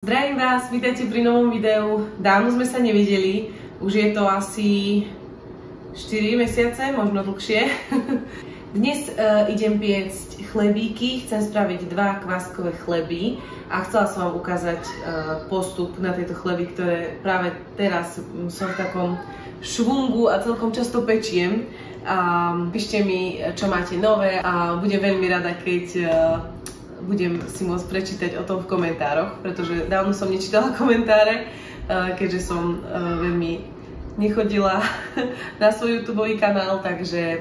Zdravím vás, vítajte pri novom videu. Dávno sme sa nevideli, už je to asi 4 mesiace, možno dlhšie. Dnes idem piecť chlebíky, chcem spraviť 2 kváskové chleby a chcela som vám ukázať postup na tieto chleby, ktoré práve teraz som v takom švungu a celkom často pečiem. Píšte mi, čo máte nové a budem veľmi rada, keď budem si môcť prečítať o tom v komentároch, pretože dávno som nečítala komentáre, keďže som veľmi nechodila na svoj YouTubeový kanál, takže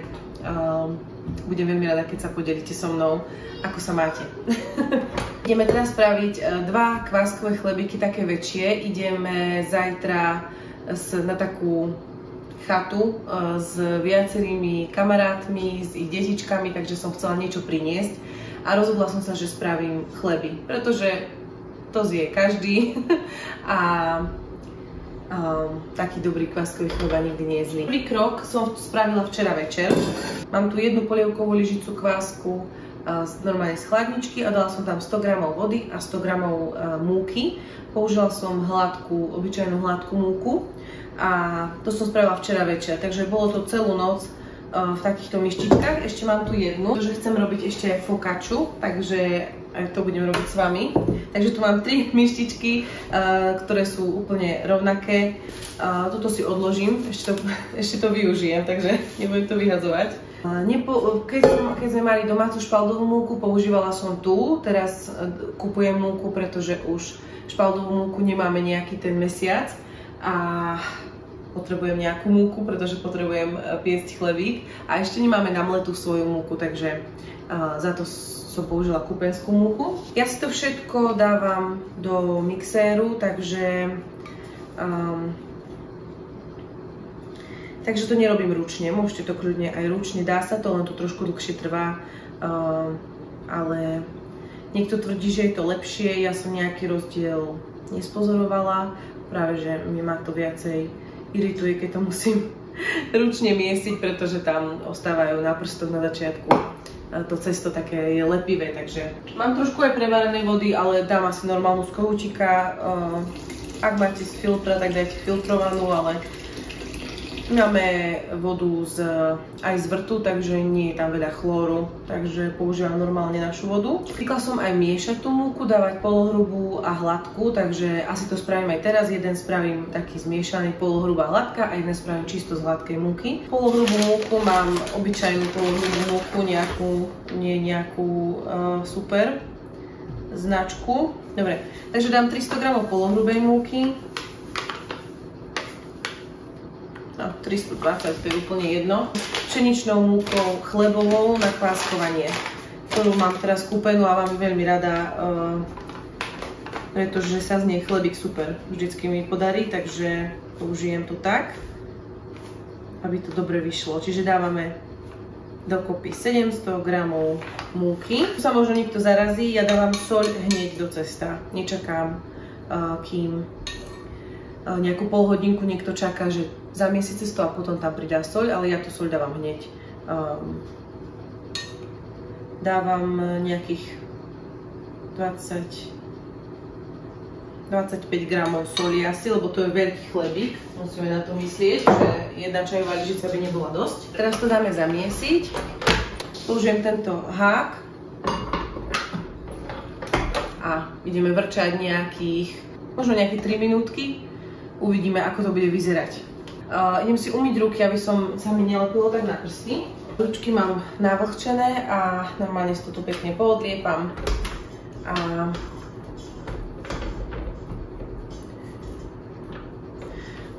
budem veľmi rada, keď sa podelíte so mnou, ako sa máte. Ideme teraz spraviť 2 kváskové chlebíky, také väčšie. Ideme zajtra na takú chatu s viacerými kamarátmi, s ich detičkami, takže som chcela niečo priniesť. A rozhodla som sa, že spravím chleby, pretože to zje každý a taký dobrý kváskový chleba nikdy nie je zlý. Prvý krok som spravila včera večer. Mám tu 1 polievkovú lyžicu kvásku normálne z chladničky a dala som tam 100 g vody a 100 g múky. Použila som hladkú, obyčajnú hladkú múku a to som spravila včera večer, takže bolo to celú noc v takýchto myštičkách. Ešte mám tu jednu, pretože chcem robiť ešte aj focacciu, takže aj to budem robiť s vami. Takže tu mám 3 myštičky, ktoré sú úplne rovnaké. Toto si odložím, ešte to využijem, takže nebudem to vyhadzovať. Keď sme mali domácu špaldovú múku, používala som tú, teraz kupujem múku, pretože už špaldovú múku nemáme nejaký ten mesiac a potrebujem nejakú múku, pretože potrebujem piecť chlebík a ešte nemáme namletú svoju múku, takže za to som použila kúpenskú múku. Ja si to všetko dávam do mixéru, takže to nerobím ručne, môžete to kľudne aj ručne, dá sa to, len to trošku dlhšie trvá, ale niekto tvrdí, že je to lepšie, ja som nejaký rozdiel nespozorovala, práve že ma to viacej irituje, keď to musím ručne miesiť, pretože tam ostávajú na prstoch na začiatku to cesto také je lepivé, takže mám trošku aj prevarenej vody, ale dám asi normálnu z kohúčika. Ak máte z filtra, tak dajte filtrovanú, ale máme vodu aj z vrtu, takže nie je tam veľa chlóru, takže používam normálne našu vodu. Zvykla som aj miešať tú múku, dávať polohrubú a hladkú, takže asi to spravím aj teraz. Jeden spravím taký zmiešaný polohrubá hladká a jeden spravím čisto z hladkej múky. Polohrubú múku mám obyčajnú polohrubú múku, nejakú super značku. Dobre, takže dám 300 g polohrubej múky. 320, to je úplne jedno. Pšeničnou múkou chlebovou na kváskovanie, ktorú mám teraz kúpenú a mám veľmi rada, pretože sa z nej chlebík super vždycky mi podarí, takže použijem to tak, aby to dobre vyšlo. Čiže dávame dokopy 700 g múky. Tu sa možno niekto zarazí, ja dávam soľ hneď do cesta. Nečakám, kým nejakú polhodinku niekto čaká, že zamiesi cesto a potom tam pridá soľ, ale ja tú soľ dávam hneď. Dávam nejakých 25 g soli asi, lebo to je veľký chlebík. Musíme na to myslieť, že jedna čajová lyžica by nebola dosť. Teraz to dáme zamiesiť. Použijem tento hák a ideme vrčať možno nejaké 3 minútky. Uvidíme, ako to bude vyzerať. Idem si umyť ruky, aby sa mi nelepilo tak na prsty. Ručky mám navlhčené a normálne si to tu pekne poodliepam.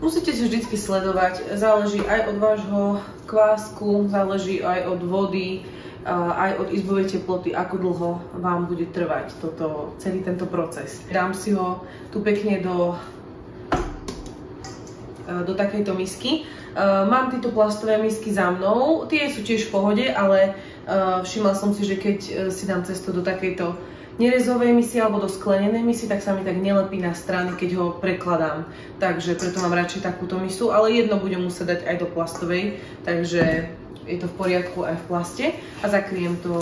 Musíte si vždy sledovať, záleží aj od vášho kvásku, záleží aj od vody, aj od izbovej teploty, ako dlho vám bude trvať celý tento proces. Dám si ho tu pekne do takejto misky. Mám tieto plastové misky za mnou, tie sú tiež v pohode, ale všimla som si, že keď si dám cesto do takejto nerezovej misy alebo do sklenenej misy, tak sa mi tak nelepí na strany, keď ho prekladám. Takže preto mám radšej takúto misu, ale jedno budem musieť dať aj do plastovej, takže je to v poriadku aj v plaste. A zakryjem to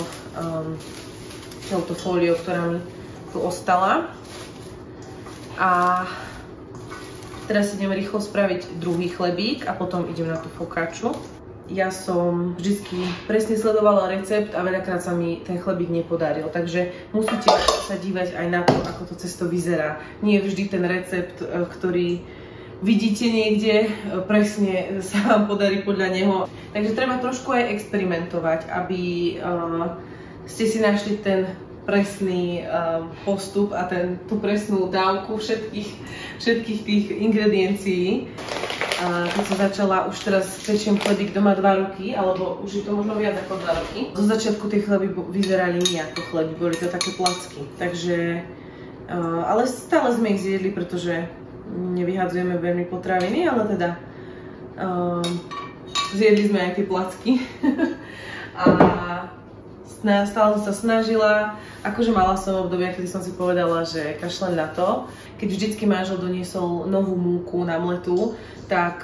touto fóliou, ktorá mi tu ostala. A teraz idem rýchlo spraviť druhý chlebík a potom idem na tú focacciu. Ja som vždycky presne sledovala recept a veľakrát sa mi ten chlebík nepodaril, takže musíte sa dívať aj na to, ako to cesto vyzerá. Nie vždy ten recept, ktorý vidíte niekde, presne sa vám podarí podľa neho. Takže treba trošku aj experimentovať, aby ste si našli ten presný postup a tú presnú dávku všetkých tých ingrediencií. Keď som začala, už teraz pečiem chlebík doma 2 roky, alebo už je to možno viac ako 2 roky. Zo začiatku tie chleby vyzerali nie ako chleby, boli to také placky. Takže, ale stále sme ich zjedli, pretože nevyhadzujeme veľmi potraviny, ale teda zjedli sme aj tie placky. A stále som sa snažila, akože mala som obdobia, kedy som si povedala, že kašlem na to. Keď vždycky manžel doniesol novú múku na mletu, tak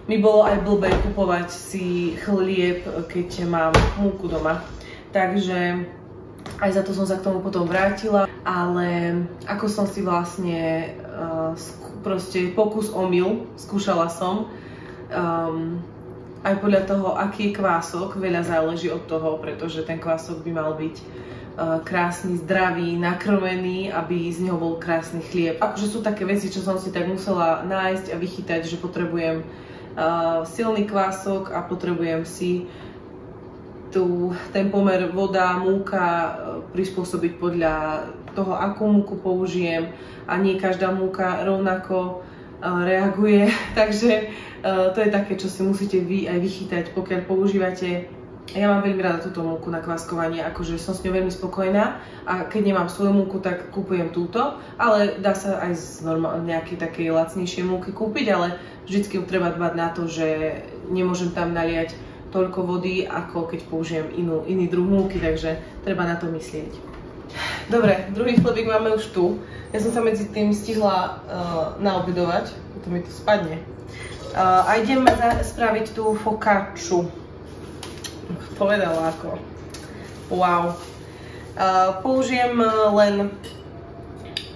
mi bolo aj blbé kupovať si chlieb, keď mám múku doma. Takže aj za to som sa k tomu potom vrátila, ale ako som si vlastne proste pokus omyl, skúšala som. Aj podľa toho, aký je kvások, veľa záleží od toho, pretože ten kvások by mal byť krásny, zdravý, nakrmený, aby z neho bol krásny chlieb. Akože sú také veci, čo som si tak musela nájsť a vychytať, že potrebujem silný kvások a potrebujem si ten pomer voda, múka prispôsobiť podľa toho, akú múku použijem a nie každá múka rovnako reaguje. Takže to je také, čo si musíte vy aj vychytať, pokiaľ používate. Ja mám veľmi rada túto múku na kváskovanie, akože som s ňou veľmi spokojná a keď nemám svoju múku, tak kúpujem túto, ale dá sa aj z nejakej takej lacnejšej múky kúpiť, ale vždycky treba dbať na to, že nemôžem tam naliať toľko vody, ako keď použijem iný druh múky, takže treba na to myslieť. Dobre, druhý chlebík máme už tu. Ja som sa medzi tým stihla naobedovať, potom mi to spadne. A ideme spraviť tú focacciu. Povedala ako. Wow. Použijem len,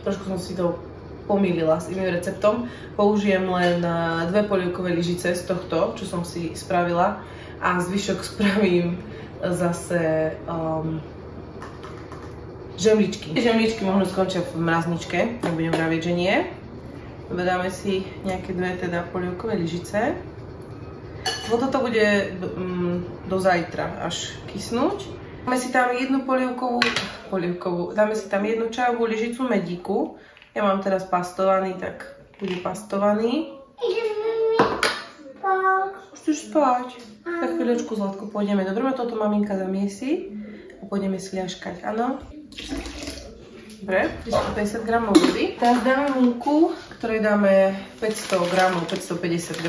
trošku som si to pomýlila s iným receptom, použijem len 2 polievkové lyžice z tohto, čo som si spravila a zvyšok spravím zase žemličky. Žemličky možno skončia v mrazničke, nebudem vraviť, že nie. Dáme si nejaké 2 teda polievkové lyžice. Toto bude do zajtra až kysnúť. Dáme si tam jednu dáme si tam 1 čajovú lyžicu medíku. Ja mám teraz pastovaný, tak bude pastovaný. Chceš spať? Tak chvíľočku, Zlatko, pôjdeme. Dobre, toto maminka zamiesi a pôjdeme si ľaškať, áno? Dobre, 350 g vody. Teraz dáme múku, ktorej dáme 500 g, 550 g.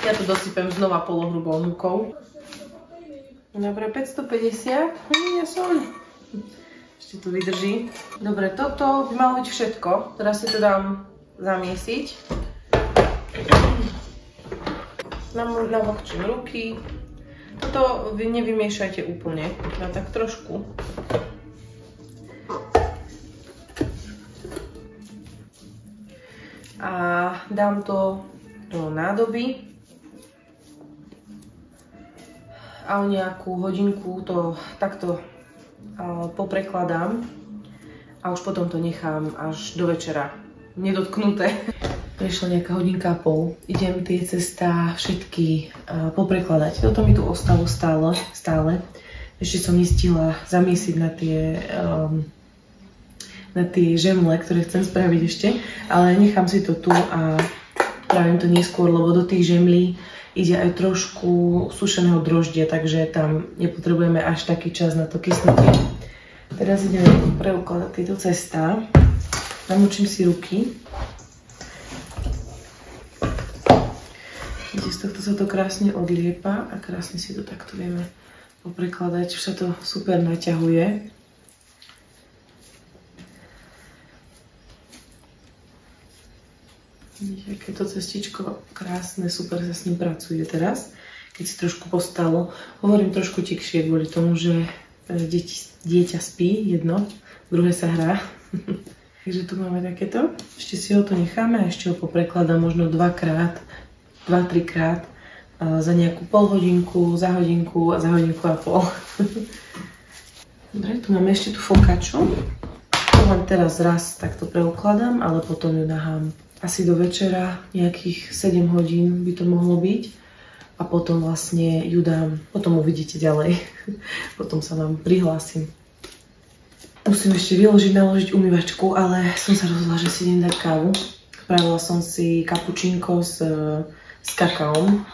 Ja to dosypem znova polohrubou múkou. Dobre, 550. Ja som. Ešte to vydrží. Dobre, toto by malo byť všetko. Teraz si to dám zamiesiť. Navlhčím ruky. Toto vy nevymiešajte úplne. Ja tak trošku. A dám to do nádoby. A o nejakú hodinku to takto poprekladám a už potom to nechám až do večera nedotknuté. Prešla nejaká hodinka a pol. Idem tie cestá všetky poprekladať. Toto mi tu ostalo stále. Ešte som nestihla zamiesiť na tie žemle, ktoré chcem spraviť ešte, ale nechám si to tu a spravím to neskôr, lebo do tých žemlí ide aj trošku sušeného droždia, takže tam nepotrebujeme až taký čas na to kysnutie. Teraz ideme preukladať tieto cestá. Namočím si ruky. Z tohto sa to krásne odliepa a krásne si to takto vieme poprekladať. Už sa to super naťahuje. Vidíte, aké to cestičko krásne, super sa s ním pracuje teraz. Keď keď si trošku postalo. Hovorím trošku tikšie kvôli tomu, že dieťa spí jedno, druhé sa hrá. Takže tu máme takéto. Ešte si ho to necháme a ešte ho poprekladám možno 2-3 krát za nejakú polhodinku, za hodinku a za hodinku a pol. Dobre, tu máme ešte tú fokaču. To len teraz raz takto preukladám, ale potom ju nahám. Asi do večera, nejakých 7 hodín by to mohlo byť. A potom vlastne ju dám, potom uvidíte ďalej. Potom sa vám prihlásim. Musím ešte vyložiť, naložiť umývačku, ale som sa rozhodla, že si idem dať kávu. Spravila som si kapučínko s kakaom.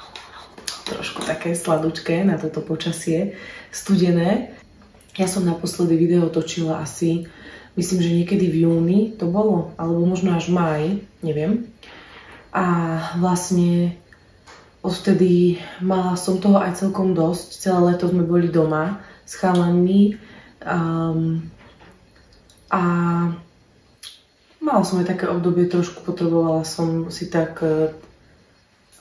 Trošku také sladučké na toto počasie. Studené. Ja som naposledy video točila asi, myslím, že niekedy v júni to bolo, alebo možno až v máji, neviem. A vlastne odvtedy mala som toho aj celkom dosť. Celé leto sme boli doma s chalanmi a mala som aj také obdobie, trošku potrebovala som si tak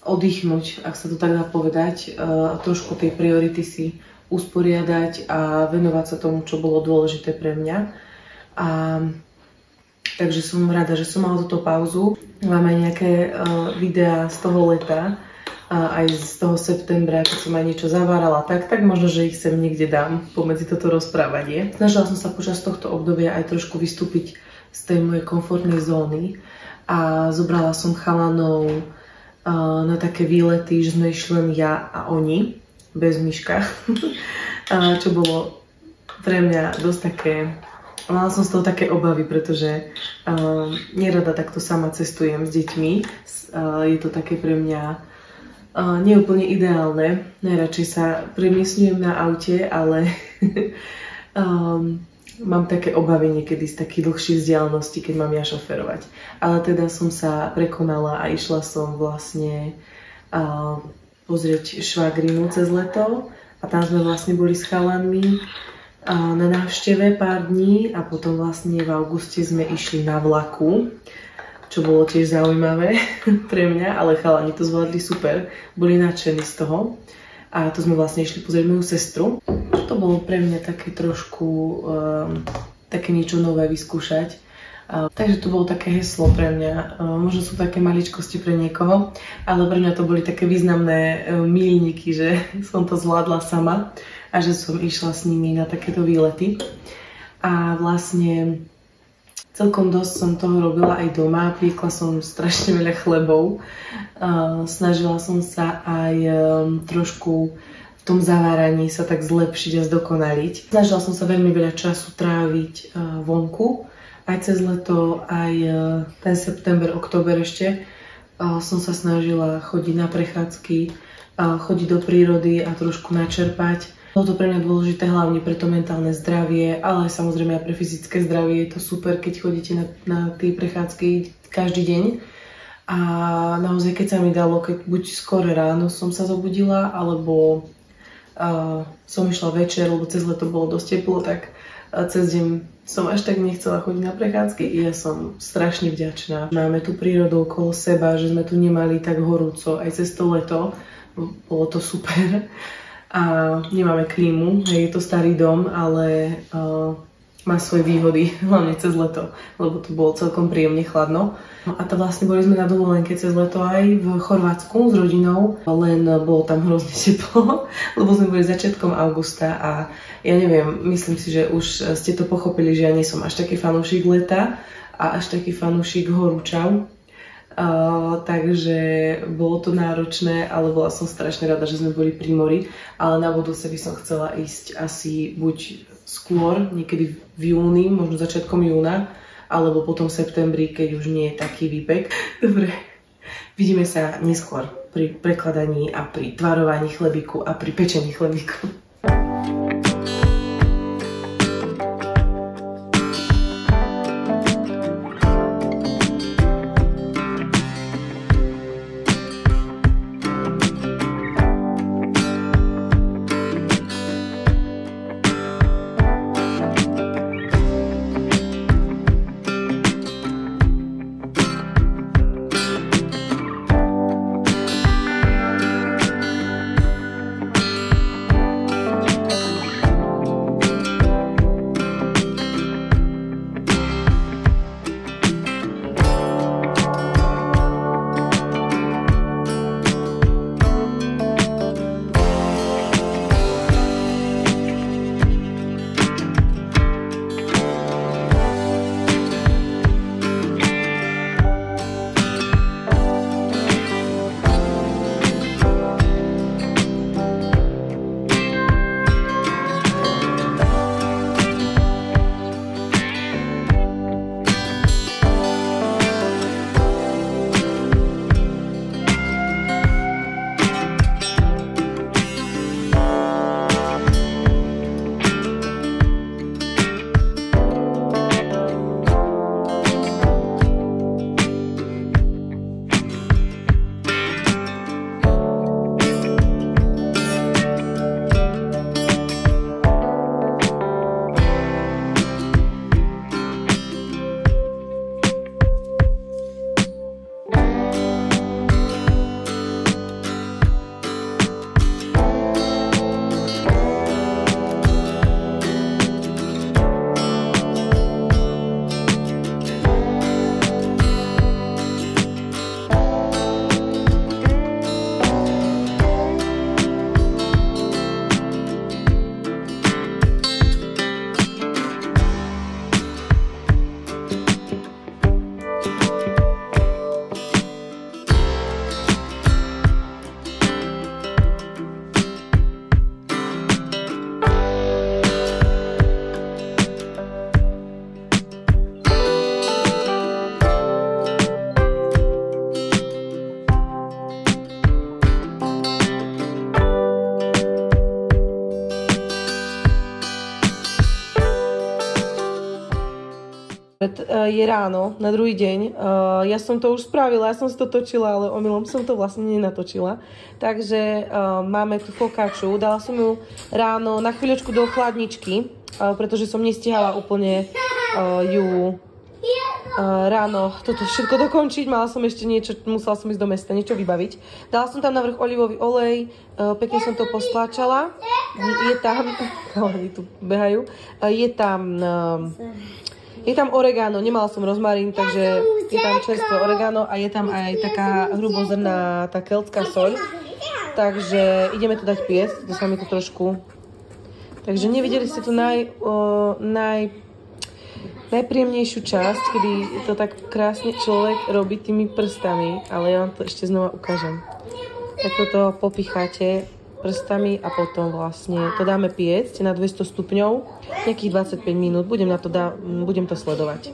oddychnúť, ak sa to tak dá povedať, trošku tej priority si usporiadať a venovať sa tomu, čo bolo dôležité pre mňa. Takže som rada, že som mala túto pauzu. Máme nejaké videá z toho leta, aj z toho septembra, keď som aj niečo zavárala, tak možno, že ich sem niekde dám pomedzi toto rozprávanie. Snažila som sa počas tohto obdobia aj trošku vystúpiť z tej mojej komfortnej zóny a zobrala som chalanov na také výlety, že sme išli len ja a oni, bez Myška, čo bolo pre mňa dosť také. Mala som z toho také obavy, pretože nerada takto sama cestujem s deťmi. Je to také pre mňa neúplne ideálne. Najradšej sa premiesňujem na aute, ale mám také obavy niekedy z takých dlhších vzdialeností, keď mám ja šoferovať. Ale teda som sa prekonala a išla som vlastne pozrieť švagrinu cez leto a tam sme vlastne boli s chalanmi na návšteve pár dní a potom vlastne v auguste sme išli na vlaku, čo bolo tiež zaujímavé pre mňa, ale chalani to zvládli super, boli nadšení z toho a to sme vlastne išli pozrieť moju sestru. To bolo pre mňa také trošku také niečo nové vyskúšať. Takže to bolo také heslo pre mňa. Možno sú také maličkosti pre niekoho, ale pre mňa to boli také významné míľniky, že som to zvládla sama a že som išla s nimi na takéto výlety. A vlastne celkom dosť som toho robila aj doma. Piekla som strašne veľa chlebov. Snažila som sa aj trošku v tom zaváraní sa tak zlepšiť a zdokonaliť. Snažila som sa veľmi veľa času tráviť vonku. Aj cez leto, aj ten september, október ešte som sa snažila chodiť na prechádzky, chodiť do prírody a trošku načerpať. Bolo to pre mňa dôležité hlavne pre to mentálne zdravie, ale aj samozrejme aj pre fyzické zdravie. Je to super, keď chodíte na tie prechádzky každý deň. A naozaj, keď sa mi dalo, keď buď skoro ráno som sa zobudila, alebo som išla večer, lebo cez leto bolo dosť teplo, tak cez deň som až tak nechcela chodiť na prechádzky. Ja som strašne vďačná. Máme tu prírodu okolo seba, že sme tu nemali tak horúco aj cez to leto. Bolo to super. A nemáme klímu, je to starý dom, ale má svoje výhody, hlavne cez leto, lebo tu bolo celkom príjemne chladno. A to vlastne boli sme na dovolenke cez leto aj v Chorvátsku s rodinou, len bolo tam hrozne teplo, lebo sme boli začiatkom augusta a ja neviem, myslím si, že už ste to pochopili, že ja nie som až taký fanúšik leta a až taký fanúšik horúčav. Takže bolo to náročné, ale bola som strašne rada, že sme boli pri mori, ale na budúce by som chcela ísť asi buď skôr, niekedy v júni, možno začiatkom júna, alebo potom v septembri, keď už nie je taký výpek. Dobre, vidíme sa neskôr pri prekladaní a pri tvarovaní chlebíku a pri pečení chlebíku. Je ráno, na druhý deň. Ja som to už spravila, ja som si to točila, ale omylom som to vlastne nenatočila. Takže máme tu fokáču. Dala som ju ráno na chvíľočku do chladničky, pretože som nestihala úplne ju ráno toto všetko dokončiť. Mala som ešte niečo, musela som ísť do mesta, niečo vybaviť. Dala som tam navrch olivový olej, pekne som to postláčala. Je tam, oni tu behajú, je tam oregano, nemala som rozmarín, takže je tam čerstvé oregano a je tam aj taká hrubozrná, tá keltská soľ. Takže ideme to dať piecť, to sa mi to trošku... Takže nevideli ste tu najpríjemnejšiu časť, kedy to tak krásne človek robí tými prstami, ale ja vám to ešte znova ukážem. Tak toto popicháte prstami a potom vlastne to dáme piecť na 200 stupňov, nejakých 25 minút, budem to sledovať.